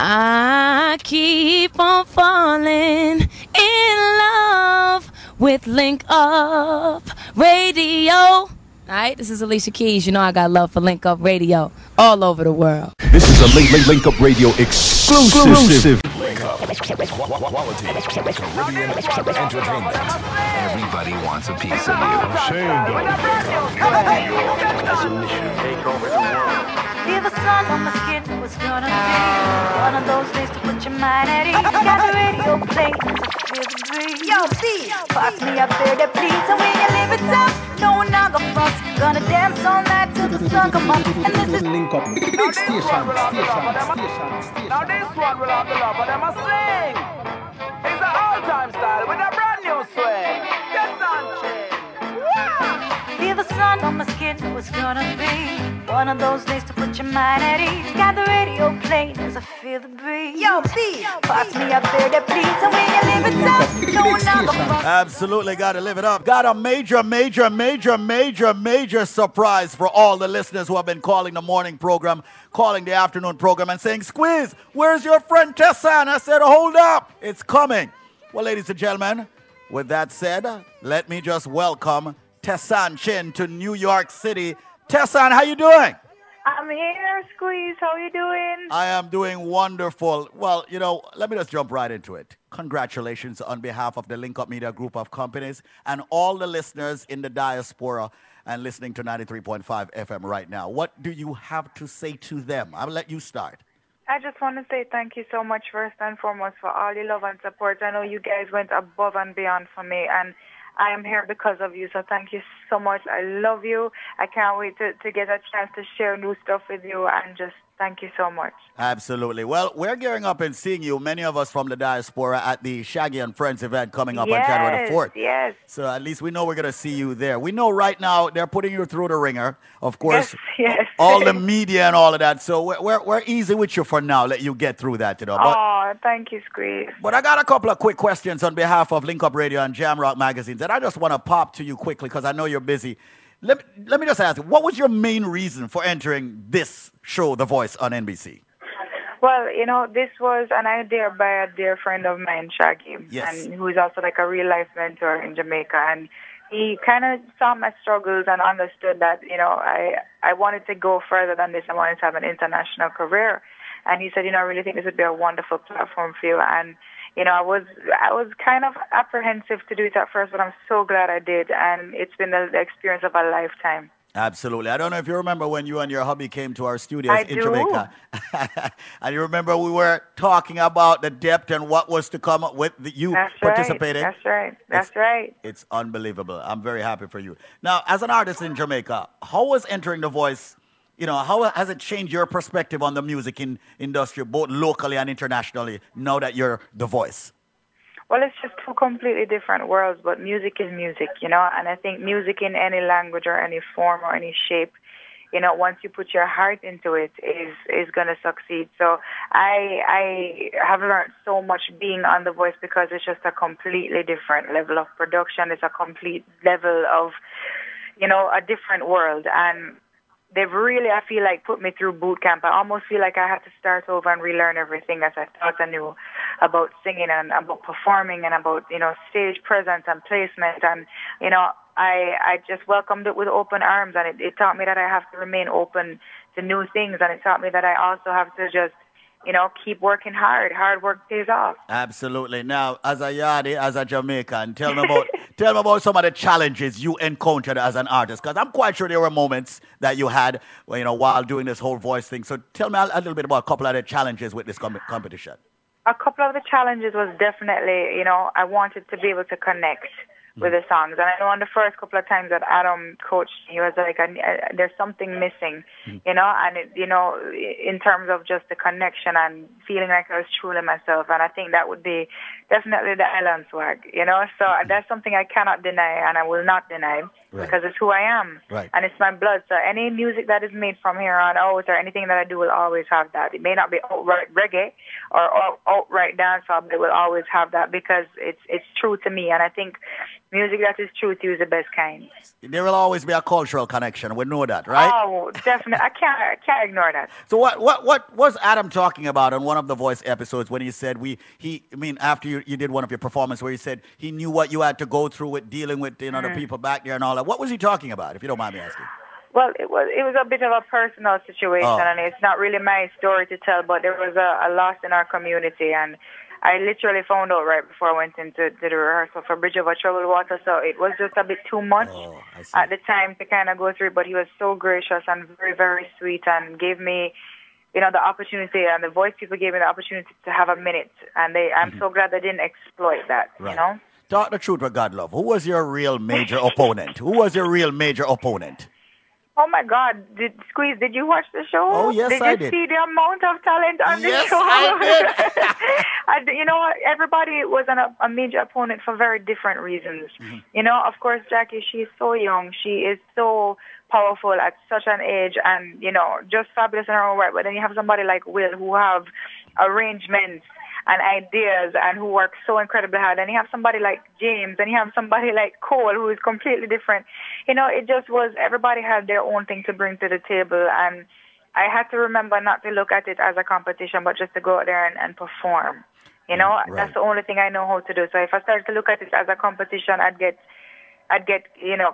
I keep on falling in love with Linkup Radio. All right, this is Alicia Keys. You know I got love for Linkup Radio all over the world. This is a Linkup Radio exclusive. Quality Caribbean entertainment. Everybody wants a piece of you. Take over the world. Feel the sun on my skin was gonna be one of those days to put your mind at ease. Got the radio playing, I feel the breeze. Yo, see, pass me up there that please. And when you live it up, no one not gonna fuss. Gonna dance all night till the sun come up. And this is Linkup. Big station. Now this one will have the love of them a sing. It's an all-time style with a brand new swing. Tessanne. feel the sun on my skin was gonna be one of those days to put your mind at ease. Got the radio playing as I feel the breeze. Yo, B, pass me up there that please. And when you live it up, no one else. Absolutely gotta live it up. Got a major surprise for all the listeners who have been calling the morning program, calling the afternoon program and saying, Squeeze, where's your friend Tessanne? I said, hold up, it's coming. Well, ladies and gentlemen, with that said, let me just welcome Tessanne Chin to New York City. Tessanne, how you doing? I'm here, Squeeze. How you doing? I am doing wonderful. Well, you know, let me just jump right into it. Congratulations on behalf of the Linkup Media Group of companies and all the listeners in the diaspora and listening to 93.5 FM right now. What do you have to say to them? I'll let you start. I just want to say thank you so much first and foremost for all your love and support. I know you guys went above and beyond for me, and I am here because of you, so thank you so much. I love you. I can't wait to get a chance to share new stuff with you, and just thank you so much. Absolutely. Well, we're gearing up and seeing you, many of us from the diaspora, at the Shaggy and Friends event coming up on January the 4th. Yes. So at least we know we're going to see you there. We know right now they're putting you through the ringer, of course. Yes. All the media and all of that. So we're easy with you for now. Let you get through that, you know. Oh, thank you, Squeeze. But I got a couple of quick questions on behalf of Linkup Radio and Jamrock magazines that I just want to pop to you quickly because I know you're busy. Let me just ask you, what was your main reason for entering this show, The Voice, on NBC? Well, you know, this was an idea by a dear friend of mine, Shaggy, Yes. and who is also like a real-life mentor in Jamaica. And he kind of saw my struggles and understood that, you know, I wanted to go further than this. I wanted to have an international career. And he said, you know, I really think this would be a wonderful platform for you. And you know, I was kind of apprehensive to do it at first, but I'm so glad I did, and it's been the experience of a lifetime. Absolutely. I don't know if you remember when you and your hubby came to our studios in Jamaica. And you remember we were talking about the depth and what was to come with you participating. That's right. It's unbelievable. I'm very happy for you. Now, as an artist in Jamaica, how was entering The Voice? You know, how has it changed your perspective on the music industry, both locally and internationally, now that you're The Voice? Well, it's just two completely different worlds, but music is music, you know, and I think music in any language or any form or any shape, you know, once you put your heart into it, is going to succeed. So I have learned so much being on The Voice because it's just a completely different level of production. It's a complete level of, you know, a different world. And they've really, I feel like, put me through boot camp. I almost feel like I had to start over and relearn everything as I thought I knew about singing and about performing and about, you know, stage presence and placement. And, you know, I just welcomed it with open arms, and it taught me that I have to remain open to new things, and it taught me that I also have to just, you know, keep working hard. Hard work pays off. Absolutely. Now, as a Yardie, as a Jamaican, tell me about some of the challenges you encountered as an artist, because I'm quite sure there were moments that you had, you know, while doing this whole voice thing. So tell me a little bit about a couple of the challenges with this competition. A couple of the challenges was definitely, you know, I wanted to be able to connect with the songs. And I know on the first couple of times that Adam coached, he was like, there's something missing, you know, and, you know, in terms of just the connection and feeling like I was truly myself. And I think that would be definitely the island swag, you know. So that's something I cannot deny, and I will not deny, because it's who I am. Right. And it's my blood. So any music that is made from here on out or anything that I do will always have that. It may not be outright reggae or outright dancehall, but it will always have that because it's true to me, and I think music that is true to you is the best kind. There will always be a cultural connection. We know that, right? Oh, definitely. I can't ignore that. So what was Adam talking about on one of the Voice episodes when he said after you did one of your performances where he said he knew what you had to go through with dealing with the people back there and all that. What was he talking about, if you don't mind me asking? Well, it was a bit of a personal situation, and it's not really my story to tell, but there was a loss in our community, and I literally found out right before I went into the rehearsal for Bridge Over Troubled Water, so it was just a bit too much at the time to kind of go through, but he was so gracious and very, very sweet and gave me, the opportunity, and the Voice people gave me the opportunity to have a minute, and I'm so glad they didn't exploit that, Talk the truth with God love. Who was your real major opponent? Who was your real major opponent? Oh my God, Squeeze, did you watch the show? Oh, yes, I did. Did you see the amount of talent on the show? Yes, I did. You know what? Everybody was a major opponent for very different reasons. Of course, Jackie, she's so young. She is so powerful at such an age and, just fabulous in her own right. But then you have somebody like Will who have arrangements and ideas and who work so incredibly hard. And you have somebody like James and you have somebody like Cole who is completely different. It just was, everybody had their own thing to bring to the table. And I had to remember not to look at it as a competition, but just to go out there and perform. That's the only thing I know how to do. So if I started to look at it as a competition, I'd get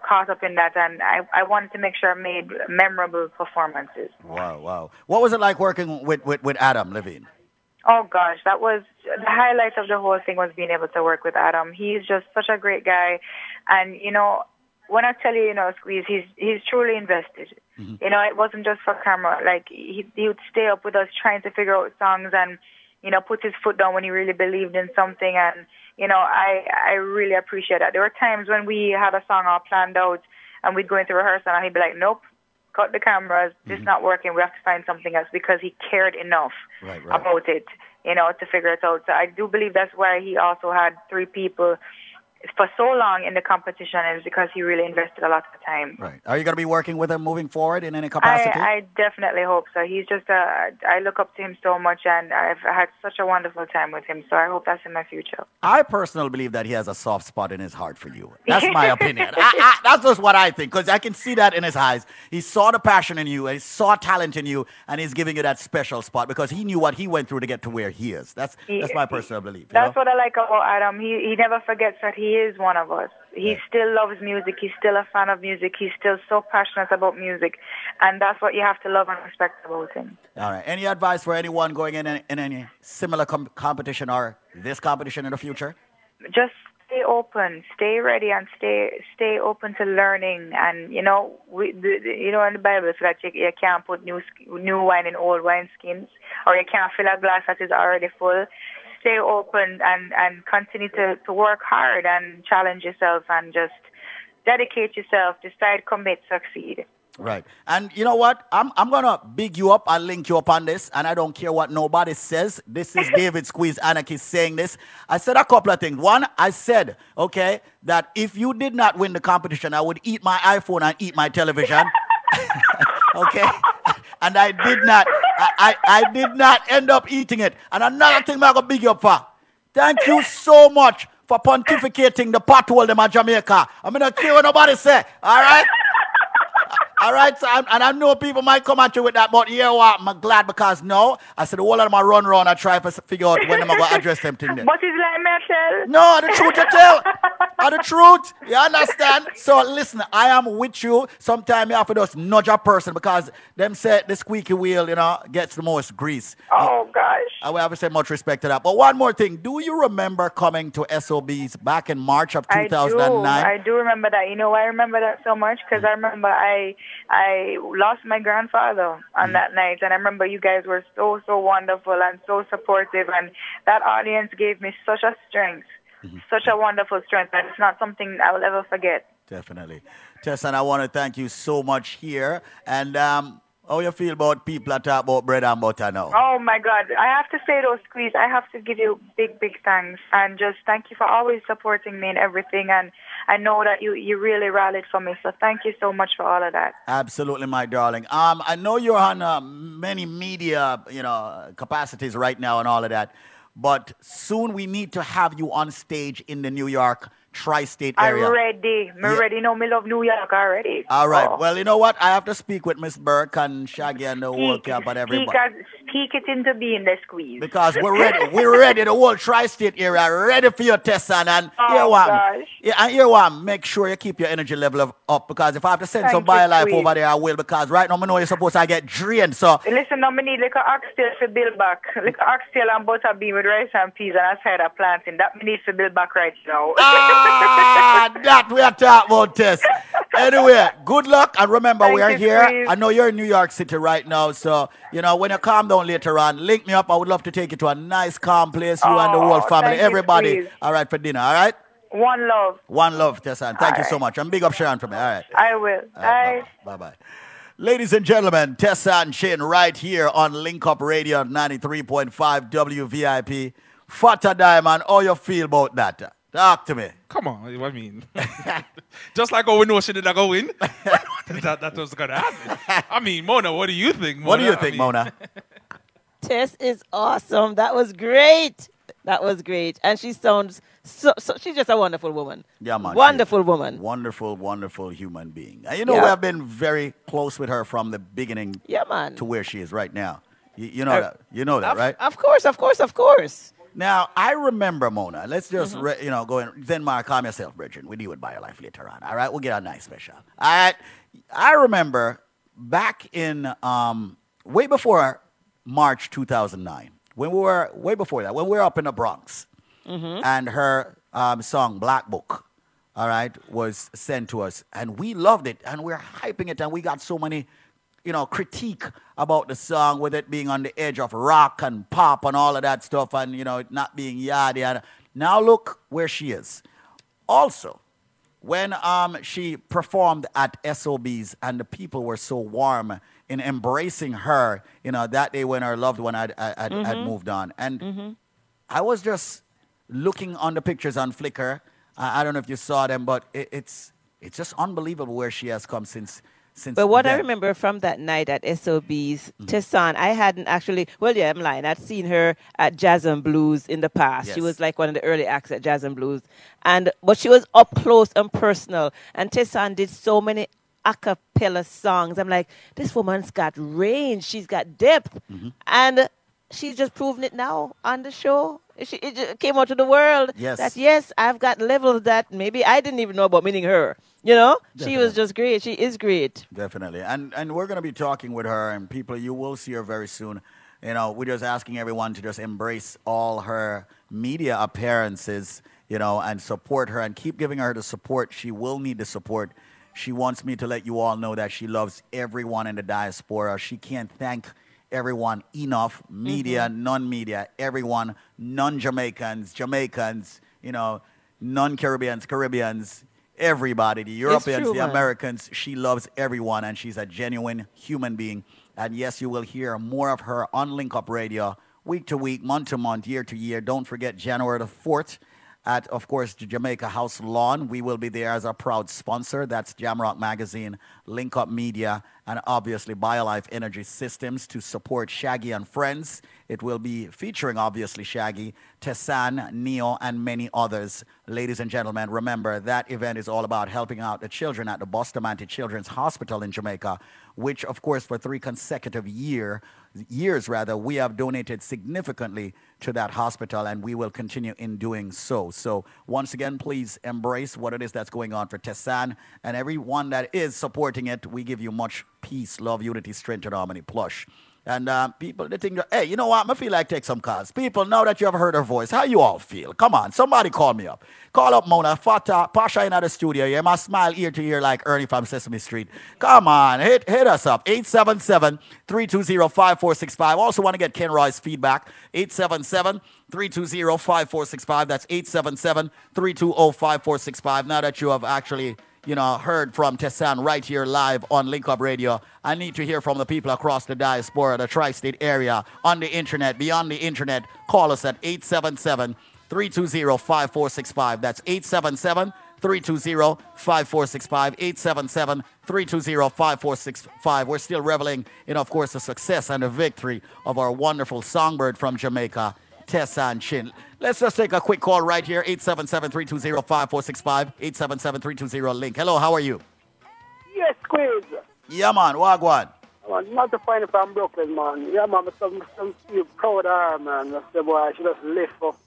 caught up in that. And I wanted to make sure I made memorable performances. Wow. What was it like working with Adam Levine? Oh, gosh, that was the highlight of the whole thing was being able to work with Adam. He's just such a great guy. And, when I tell you, Squeeze, he's truly invested. It wasn't just for camera. Like, he would stay up with us trying to figure out songs and, put his foot down when he really believed in something. And, I really appreciate that. There were times when we had a song all planned out and we'd go into rehearsal and he'd be like, nope. Cut the cameras, this is not working, we have to find something else, because he cared enough about it, to figure it out. So I do believe that's why he also had 3 people for so long in the competition, and it's because he really invested a lot of time. Right. Are you going to be working with him moving forward in any capacity? I definitely hope so. He's just, I look up to him so much, and I've had such a wonderful time with him, so I hope that's in my future. I personally believe that he has a soft spot in his heart for you. That's my opinion. That's just what I think, because I can see that in his eyes. He saw the passion in you, and he saw talent in you, and he's giving you that special spot because he knew what he went through to get to where he is. That's my personal belief. That's what I like about Adam. He never forgets that he is one of us. He still loves music. He's still a fan of music. He's still so passionate about music. And that's what you have to love and respect about him. All right. Any advice for anyone going in any similar competition or this competition in the future? Just stay open, stay ready, and stay open to learning. And, in the Bible it says that you can't put new wine in old wine skins, or you can't fill a glass that is already full. Stay open and continue to work hard and challenge yourself and just dedicate yourself, decide, commit, succeed. Right. And you know what? I'm going to big you up and link you up on this, and I don't care what nobody says. This is David Squeeze Anarchy saying this. I said a couple of things. One, I said, okay, that if you did not win the competition, I would eat my iPhone and eat my television. Okay? And I did not. I did not end up eating it. And another thing I'm going to big you up for. Thank you so much for pontificating the pothole in Jamaica. I'm going to care what nobody say. All right? All right, so and I know people might come at you with that, but you know what? I'm glad because no, I said the whole of them run around and try to figure out when I'm going to address them thing there. But it's like Michelle. No, the truth you tell. The truth. You understand? So listen, I am with you. Sometimes you have to just nudge a person because them say the squeaky wheel, gets the most grease. Oh, gosh. I will have to say much respect to that. But one more thing. Do you remember coming to SOBs back in March of 2009? I do remember that. You know why I remember that so much? Because I remember I lost my grandfather on that night. And I remember you guys were so, so wonderful and so supportive. And that audience gave me such a strength, such a wonderful strength. And it's not something I will ever forget. Definitely. Tessanne, I want to thank you so much here. And How you feel about people that talk about bread and butter now? Oh my God. I have to say though, Squeeze, I have to give you big, big thanks and just thank you for always supporting me in everything. And I know that you really rallied for me. So thank you so much for all of that. Absolutely, my darling. I know you're on many media, capacities right now and all of that, but soon we need to have you on stage in the New York tri-state area. I'm ready. I'm ready. No, me love New York already. All right. Oh. Well, you know what? I have to speak with Miss Burke and Shaggy and the whole camp and everybody. Speak it into being, the Squeeze. Because we're ready. We're ready. The whole tri-state area ready for your Tessanne. And gosh. here one, make sure you keep your energy level up. Because if I have to send some BioLife over there, I will. Because right now, I know you're supposed to get drained. So listen, now, I need like an oxtail for build back. Like an oxtail and butter bean with rice and peas and a side of plantain. That me need to build back right now. That we are talking about, Tess. Anyway, good luck. And remember, we are here. Please. I know you're in New York City right now. So, when you calm down later on, link me up. I would love to take you to a nice, calm place. You and the whole family. Everybody. All right, for dinner. All right? One love. One love, Tessanne. Thank you so much. And big up Sharon for me. All right. I will. Bye. Bye-bye. Ladies and gentlemen, Tessanne Chin right here on Linkup Radio 93.5 WVIP. Fata Diamond, how you feel about that? Talk to me. Come on, what I mean? Just like we know she did not go win. that was going to happen. I mean, Mona, what do you think, Mona? What do you think, Mona? Tess is awesome. That was great. That was great. And she sounds so she's just a wonderful woman. Yeah, man. Wonderful woman. Wonderful, wonderful human being. And we have been very close with her from the beginning to where she is right now. You know that. You know that, right? Of course. Now, I remember, Mona, let's just, go in. Then, Mark, calm yourself, Bridget. We deal with BioLife later on. All right? We'll get a nice special. All right? I remember back in way before March 2009, when we were, way before that, when we were up in the Bronx, and her song Black Book, all right, was sent to us. And we loved it, and we were hyping it, and we got so many critique about the song, with it being on the edge of rock and pop and all of that stuff, and, it not being yada yada. Now look where she is. Also, when she performed at SOBs and the people were so warm in embracing her, that day when her loved one had moved on. And I was just looking on the pictures on Flickr. I don't know if you saw them, but it's just unbelievable where she has come since. But what I remember from that night at SOB's, Tessanne, I hadn't actually, I'm lying. I'd seen her at Jazz and Blues in the past. Yes. She was like one of the early acts at Jazz and Blues. But she was up close and personal. And Tessanne did so many a cappella songs. I'm like, this woman's got range. She's got depth. And she's just proving it now on the show. It just came out to the world that, yes, I've got levels that maybe I didn't even know about, meaning her. Definitely. She was just great. She is great. Definitely. And we're going to be talking with her, and people, you will see her very soon. We're just asking everyone to just embrace all her media appearances, and support her and keep giving her the support. She will need the support. She wants me to let you all know that she loves everyone in the diaspora. She can't thank everyone enough, media, non-media, everyone, non-Jamaicans, Jamaicans, non-Caribbeans, Caribbeans, everybody, the Europeans, the Americans. She loves everyone, and she's a genuine human being. And yes, you will hear more of her on Linkup Radio, week to week, month to month, year to year. Don't forget January the 4th at, of course, the Jamaica House Lawn. We will be there as a proud sponsor. That's Jamrock Magazine, Linkup Media, and obviously BioLife Energy Systems to support Shaggy and Friends. It will be featuring, obviously, Shaggy, Tessanne, Neo, and many others. Ladies and gentlemen, remember, that event is all about helping out the children at the Bustamante Children's Hospital in Jamaica, which, of course, for 3 consecutive years, we have donated significantly to that hospital, and we will continue in doing so. So, once again, please embrace what it is that's going on for Tessanne, and everyone that is supporting it. We give you much peace, love, unity, strength, and harmony. Plush. And people, they think, hey, you know what? I feel like take some calls. People, now that you have heard her voice, how you all feel? Come on, somebody call me up. Call up Mona, Fata, Pasha in the studio. You must smile ear to ear like Ernie from Sesame Street. Come on, hit us up. 877-320-5465. Also want to get Ken Roy's feedback. 877-320-5465. That's 877-320-5465. Now that you have actually heard from Tessanne right here live on Linkup Radio. I need to hear from the people across the diaspora, the tri-state area, on the internet, beyond the internet. Call us at 877-320-5465. That's 877-320-5465. 877-320-5465. We're still reveling in, of course, the success and the victory of our wonderful songbird from Jamaica, Tessanne Chin. Let's just take a quick call right here. 877-320-5465. 877-320-LINK. Hello, how are you? Yes, Squeeze. Yeah, man. Wagwan. Man, not to find it from Brooklyn, man. Yeah, man, but some feel proud of her, man. That's the boy. She just lift up,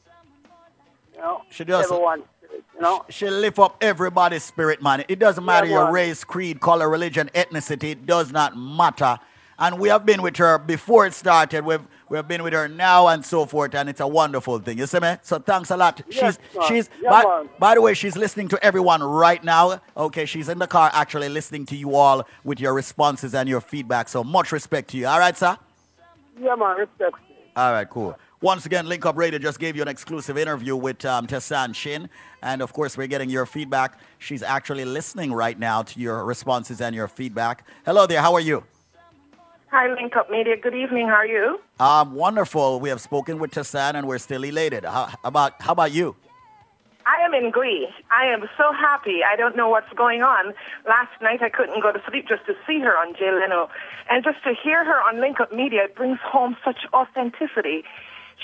She does. everyone's spirit, She lift up everybody's spirit, man. It doesn't matter your man. race, creed, color, religion, ethnicity. It does not matter. And we have been with her before it started. We've been with her now and so forth, and it's a wonderful thing. You see me? So thanks a lot. Yes, man. By the way, she's listening to everyone right now. Okay, she's in the car actually listening to you all with your responses and your feedback. So much respect to you. All right, sir? Yeah, man, respect. All right, cool. Once again, Linkup Radio just gave you an exclusive interview with Tessanne Chin. And, of course, we're getting your feedback. She's actually listening right now to your responses and your feedback. Hello there. How are you? Hi, Linkup Media. Good evening. How are you? Wonderful. We have spoken with Tessanne, and we're still elated. How about you? I am in Greece. I am so happy. I don't know what's going on. Last night I couldn't go to sleep just to see her on Jay Leno. And just to hear her on Linkup Media, it brings home such authenticity.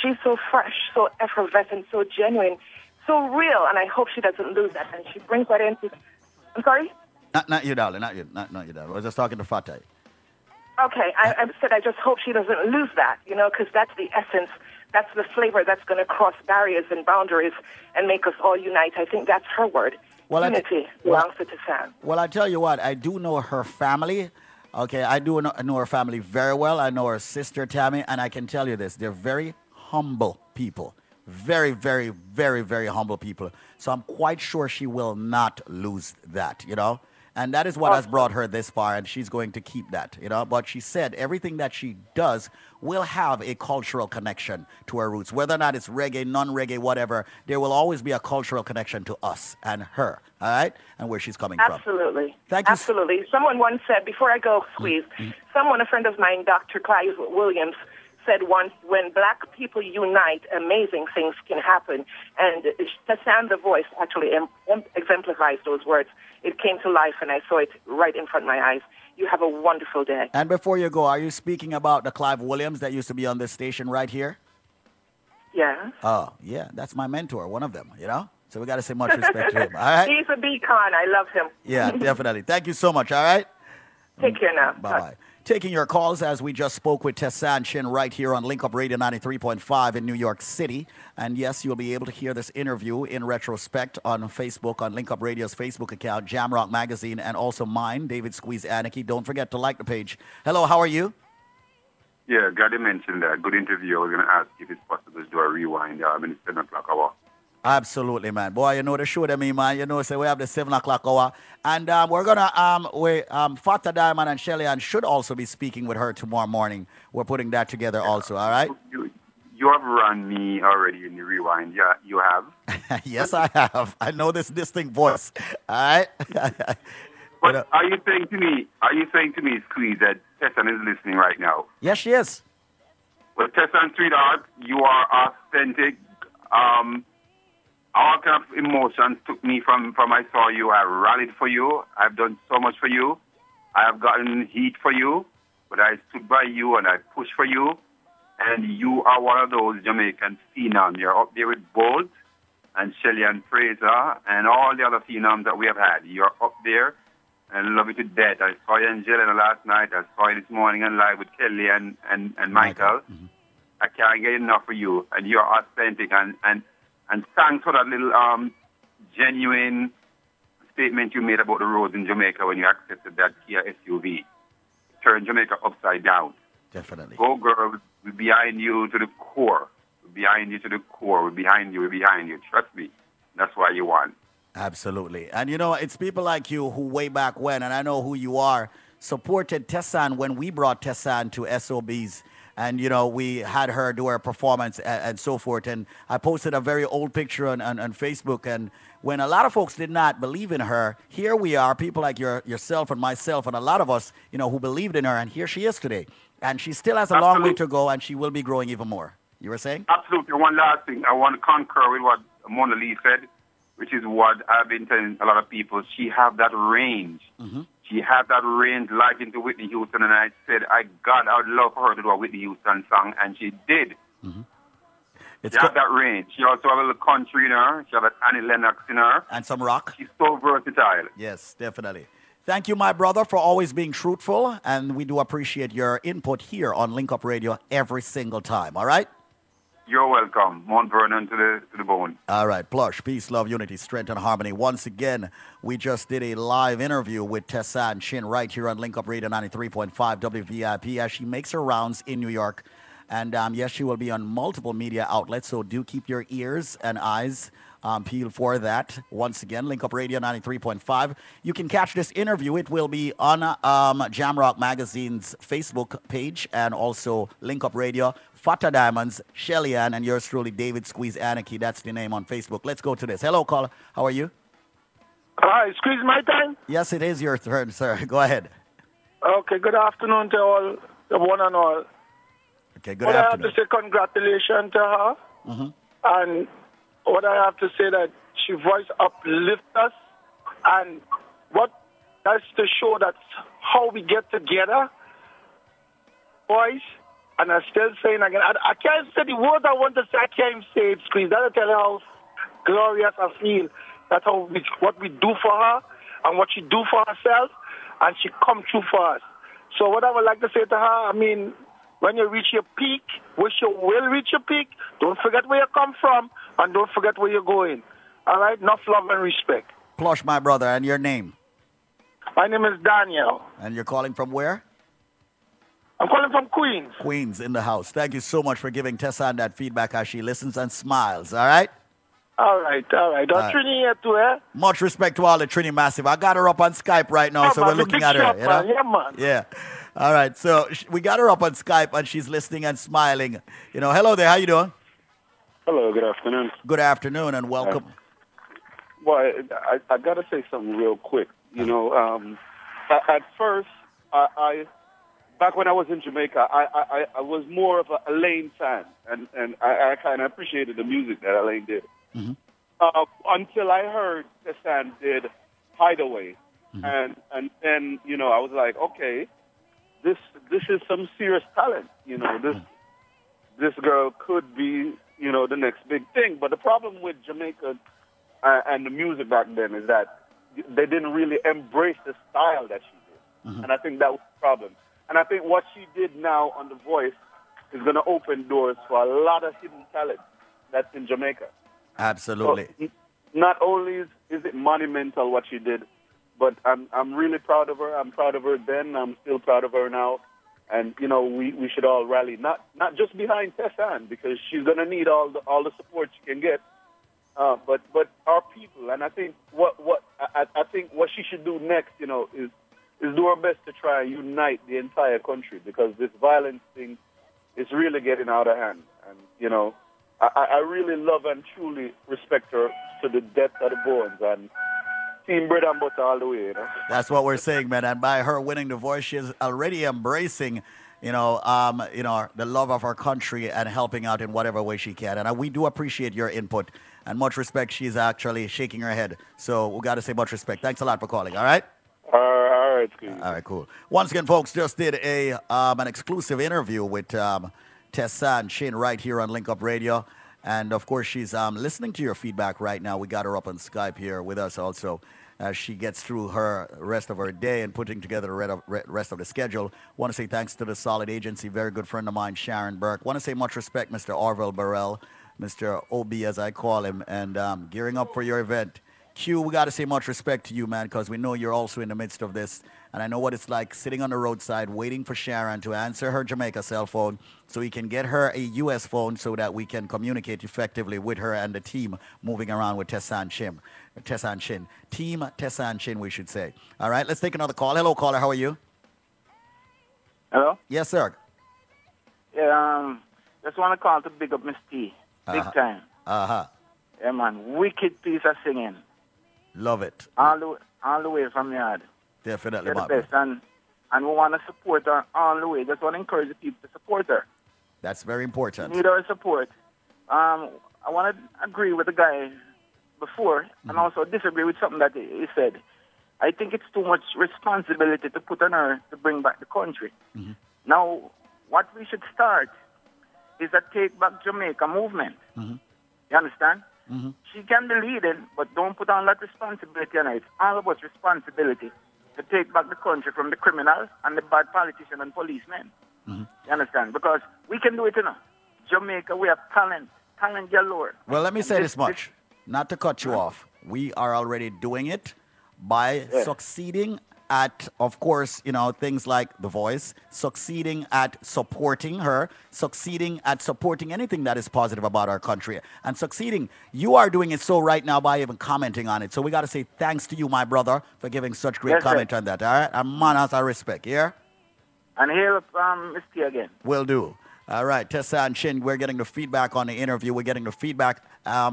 She's so fresh, so effervescent, so genuine, so real. And I hope she doesn't lose that. And she brings that into... I'm sorry? Not you, darling. Not you, darling. I was just talking to Fatah. Okay, I said I just hope she doesn't lose that, because that's the essence, that's the flavor that's going to cross barriers and boundaries and make us all unite. I think that's her word. Unity belongs to Tessanne. Well, I tell you what, I do know her family. Okay, I do know her family very well. I know her sister, Tammy, and I can tell you this. They're very humble people. Very, very, very, very humble people. So I'm quite sure she will not lose that, And that is what has brought her this far, and she's going to keep that, But she said everything that she does will have a cultural connection to her roots. Whether or not it's reggae, non-reggae, whatever, there will always be a cultural connection to us and her, all right? And where she's coming from. Absolutely. Thank you. Absolutely. Someone once said, before I go, Squeeze, a friend of mine, Dr. Clive Williams, said once, when black people unite, amazing things can happen. And Tessanne, the voice, actually exemplifies those words. It came to life, and I saw it right in front of my eyes. You have a wonderful day. And before you go, are you speaking about the Clive Williams that used to be on this station right here? Yeah. Oh, yeah, that's my mentor, one of them, So we got to say much respect to him, all right? He's a beacon. I love him. Yeah, definitely. Thank you so much, all right? Take care now. Bye-bye. Taking your calls as we just spoke with Tessanne Chin right here on Linkup Radio 93.5 in New York City. And yes, you'll be able to hear this interview in retrospect on Facebook, on Linkup Radio's Facebook account, Jamrock Magazine, and also mine, David Squeeze Anarchy. Don't forget to like the page. Hello, how are you? Yeah, Gary mentioned that. Good interview. I was going to ask if it's possible to do a rewind in the 7 o'clock hour. Absolutely, man. Boy, the show them, man. So we have the 7 o'clock hour. And we're going to, Fata Diamond and Shelly Ann should also be speaking with her tomorrow morning. We're putting that together also, all right? You have run me already in the rewind. Yeah, you have. Yes, I have. I know this distinct voice. All right? But are you saying to me, Squeeze, that Tessanne is listening right now? Yes, she is. Well, Tessanne, sweetheart, you are authentic. All kind of emotions took me from I saw you. I rallied for you. I've done so much for you. I have gotten heat for you, but I stood by you and I pushed for you. And you are one of those Jamaican phenoms. You're up there with Bolt and Shelly and Fraser and all the other phenoms that we have had. You're up there and love you to death. I saw you in Jelena last night. I saw you this morning and live with Kelly and Michael. Mm-hmm. I can't get enough of you. And you're authentic and thanks for that little genuine statement you made about the roads in Jamaica when you accepted that Kia SUV. Turn Jamaica upside down. Definitely. Go, girl. We're behind you to the core. We're behind you to the core. We're behind you. We're behind you. Trust me. That's why you won. Absolutely. And, it's people like you who way back when, and I know who you are, supported Tessanne when we brought Tessanne to SOB's And, you know, we had her do her performance and so forth. And I posted a very old picture on Facebook. And when a lot of folks did not believe in her, here we are, people like yourself and myself and a lot of us, you know, who believed in her. And here she is today. And she still has a long way to go, and she will be growing even more. You were saying? Absolutely. One last thing. I want to concur with what Mona Lee said, which is what I've been telling a lot of people. She have that range. Mm-hmm. She had that range like into Whitney Houston, and I said, I would love for her to do a Whitney Houston song, and she did. Mm-hmm. She had that range. She also have a little country in her. She have an Annie Lennox in her. And some rock. She's so versatile. Yes, definitely. Thank you, my brother, for always being truthful, and we do appreciate your input here on Linkup Radio every single time, all right? You're welcome. Mount Vernon to the bone. All right. Plush, peace, love, unity, strength, and harmony. Once again, we just did a live interview with Tessanne Chin right here on Linkup Radio 93.5 WVIP as she makes her rounds in New York. And yes, she will be on multiple media outlets, so do keep your ears and eyes peeled for that. Once again, Linkup Radio 93.5. You can catch this interview. It will be on Jamrock Magazine's Facebook page and also Linkup Radio. Fata Diamonds, Shelly Ann, and yours truly, David Squeeze Anarchy. That's the name on Facebook. Let's go to this. Hello, caller. How are you? Hi, Squeeze, my time? Yes, it is your turn, sir. Go ahead. Okay, good afternoon to all, the one and all. Okay, good afternoon. I have to say congratulations to her. Mm-hmm. And what I have to say that she voice uplift us. And what that's to show that how we get together. Voice. And I'm still saying again, I can't say the words I want to say, I can't say it, Squeeze. That'll tell you how glorious I feel. That's how what we do for her and what she do for herself, and she come true for us. So what I would like to say to her, I mean, when you reach your peak, which you will reach your peak, don't forget where you come from, and don't forget where you're going. All right? Enough love and respect. Plush, my brother, and your name? My name is Daniel. And you're calling from where? I'm calling from Queens. Queens in the house. Thank you so much for giving Tessanne that feedback as she listens and smiles, all right? All right. Trini here too, eh? Much respect to all the Trini Massive. I got her up on Skype right now, so we're looking at her. You know? Yeah, man. Yeah. All right, so we got her up on Skype, and she's listening and smiling. You know, hello there. How you doing? Hello, good afternoon. Good afternoon, and welcome. Well, I got to say something real quick. You know, at first, back when I was in Jamaica, I was more of a Elaine fan, and I kind of appreciated the music that Elaine did. Mm-hmm. Until I heard Tessanne did Hideaway, and then, you know, I was like, okay, this is some serious talent. You know, this girl could be, you know, the next big thing. But the problem with Jamaica and the music back then is that they didn't really embrace the style that she did. Mm-hmm. And I think that was the problem. And I think what she did now on The Voice is going to open doors for a lot of hidden talent that's in Jamaica. Absolutely. So, not only is it monumental what she did, but I'm really proud of her. I'm proud of her then. I'm still proud of her now. And, you know, we should all rally, not just behind Tessanne, because she's going to need all the support she can get, but our people. And I think I think what she should do next, you know, is do her best to try and unite the entire country, because this violence thing is really getting out of hand. And, you know, I really love and truly respect her to the depth of the bones, and team bread and butter all the way, you know. That's what we're saying, man. And by her winning The Voice, she's already embracing, the love of our country and helping out in whatever way she can. And we do appreciate your input, and much respect. She's actually shaking her head. So we got to say much respect. Thanks a lot for calling, all right? All right, all right, cool. Once again, folks, just did an exclusive interview with Tessanne Chin right here on Linkup Radio. And, of course, she's listening to your feedback right now. We got her up on Skype here with us also as she gets through her rest of her day and putting together the rest of the schedule. Want to say thanks to the Solid Agency, very good friend of mine, Sharon Burke. Want to say much respect, Mr. Orville Burrell, Mr. OB as I call him, and gearing up for your event. Q, we got to say much respect to you, man, because we know you're also in the midst of this. And I know what it's like sitting on the roadside waiting for Sharon to answer her Jamaica cell phone so we can get her a U.S. phone so that we can communicate effectively with her and the team moving around with Tessanne Chin. Team Tessanne Chin, we should say. All right, let's take another call. Hello, caller. How are you? Hello? Yes, sir. Yeah, just want to call to big up Miss T. Big time. Uh-huh. Yeah, man. Wicked piece of singing. Love it. All the way from the yard. Definitely, You're the best. And we want to support her all the way. Just want to encourage the people to support her. That's very important. We need our support. I want to agree with the guy before and also disagree with something that he said. I think it's too much responsibility to put on her to bring back the country. Now, what we should start is a Take Back Jamaica movement. You understand? She can be leading, but don't put on that responsibility on her. It's all about responsibility to take back the country from the criminals and the bad politicians and policemen. You understand? Because we can do it, you know. Jamaica, we have talent galore. Well, let me say this much. Not to cut you off. We are already doing it by succeeding at, of course, you know, things like The Voice, succeeding at supporting her, succeeding at supporting anything that is positive about our country, and succeeding. You are doing it so right now by even commenting on it. So we got to say thanks to you, my brother, for giving such great comment on that. All right? And manners and respect, yeah? And here, Miss T again. Will do. All right, Tessanne Chin, we're getting the feedback on the interview. We're getting the feedback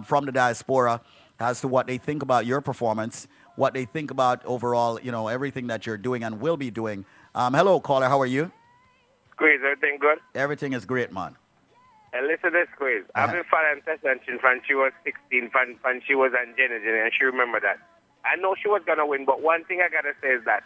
from the diaspora as to what they think about your performance, what they think about overall, you know, everything that you're doing and will be doing. Hello, caller. How are you? Squeeze, everything good? Everything is great, man. And listen to this, Squeeze. I've been following Tessanne Chin from she was 16, from she was on Jenny, and she remember that. I know she was going to win, but one thing I got to say is that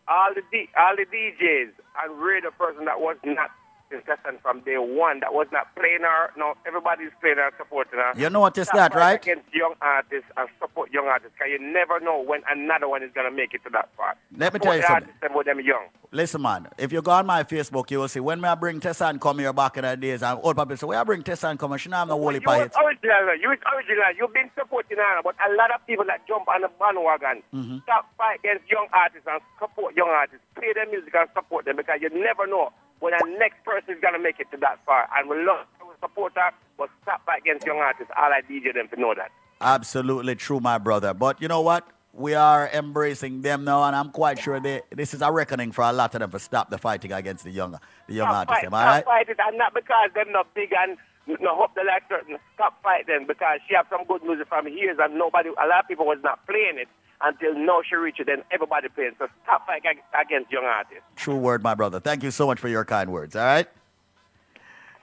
all the DJs and radio person that was not Tessanne from day one, that was not playing her. No, everybody's playing her, supporting her. You notice that, right? Against young artists and support young artists, because you never know when another one is going to make it to that part. Let me tell you something. With them young. Listen, man, if you go on my Facebook, you will see when I bring Tessanne come here back in the days, and old people say, where I bring Tessanne come, she don't have no holy pie. You was original. You've been supporting her, but a lot of people that jump on the bandwagon stop fight against young artists and support young artists. Play their music and support them, because you never know when the next person is going to make it to that far. And we love to support her, but stop fight against young artists. All I DJ them to know that. Absolutely true, my brother. But you know what? We are embracing them now, and I'm quite sure this is a reckoning for a lot of them to stop the fighting against the young artists. Am I right? Stop fighting, and not because they're not big and no hope they like certain. Stop fighting because she have some good music from years, and a lot of people was not playing it until now she reached it, then everybody playing. So stop fighting against young artists. True word, my brother. Thank you so much for your kind words, all right?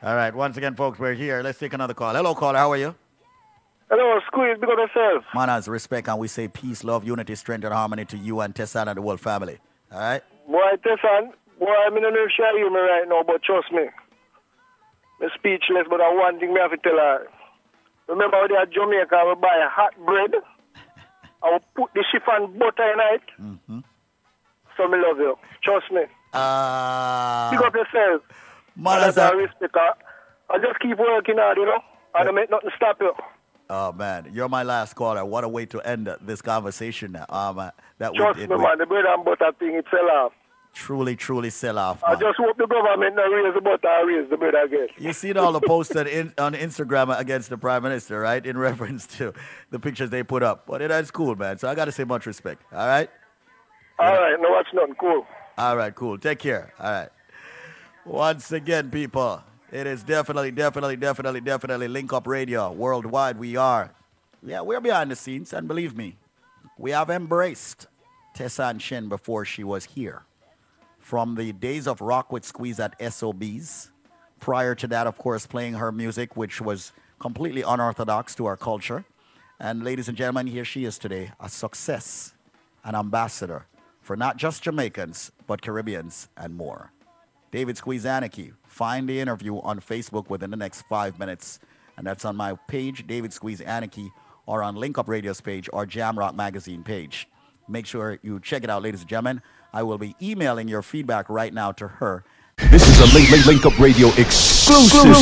All right, once again, folks, we're here. Let's take another call. Hello, caller. How are you? Hello, Squeeze. Big up yourself. Manners, respect, and we say peace, love, unity, strength, and harmony to you and Tessanne and the whole family. All right? Boy, Tessanne, I'm in a nerve share you me right now, but trust me. I'm speechless, but I one thing I have to tell her. Remember how they at Jamaica, I will buy hot bread. I will put the chiffon butter in it. So me love you. Trust me. Pick up yourself. Manners, I respect her. I just keep working hard, you know. I don't make nothing stop you. Oh, man. You're my last caller. What a way to end this conversation. Trust me, man. The bread and butter thing, it sell off. Truly, truly sell off. I just hope the government not raise the butter and raise the bread again. You seen all the posts on Instagram against the Prime Minister, right? In reference to the pictures they put up. But that's cool, man. So I got to say much respect. All right? All right. No, that's nothing. Cool. All right, cool. Take care. All right. Once again, people, it is definitely Linkup Radio. Worldwide we are. Yeah, we're behind the scenes. And believe me, we have embraced Tessanne Chin before she was here. From the days of Rock with Squeeze at SOBs. Prior to that, of course, playing her music, which was completely unorthodox to our culture. And ladies and gentlemen, here she is today, a success, an ambassador for not just Jamaicans, but Caribbeans and more. David Squeeze Anarchy. Find the interview on Facebook within the next 5 minutes. And that's on my page, David Squeeze Anarchy, or on Linkup Radio's page, or Jamrock Magazine page. Make sure you check it out, ladies and gentlemen. I will be emailing your feedback right now to her. This is a Linkup Radio exclusive.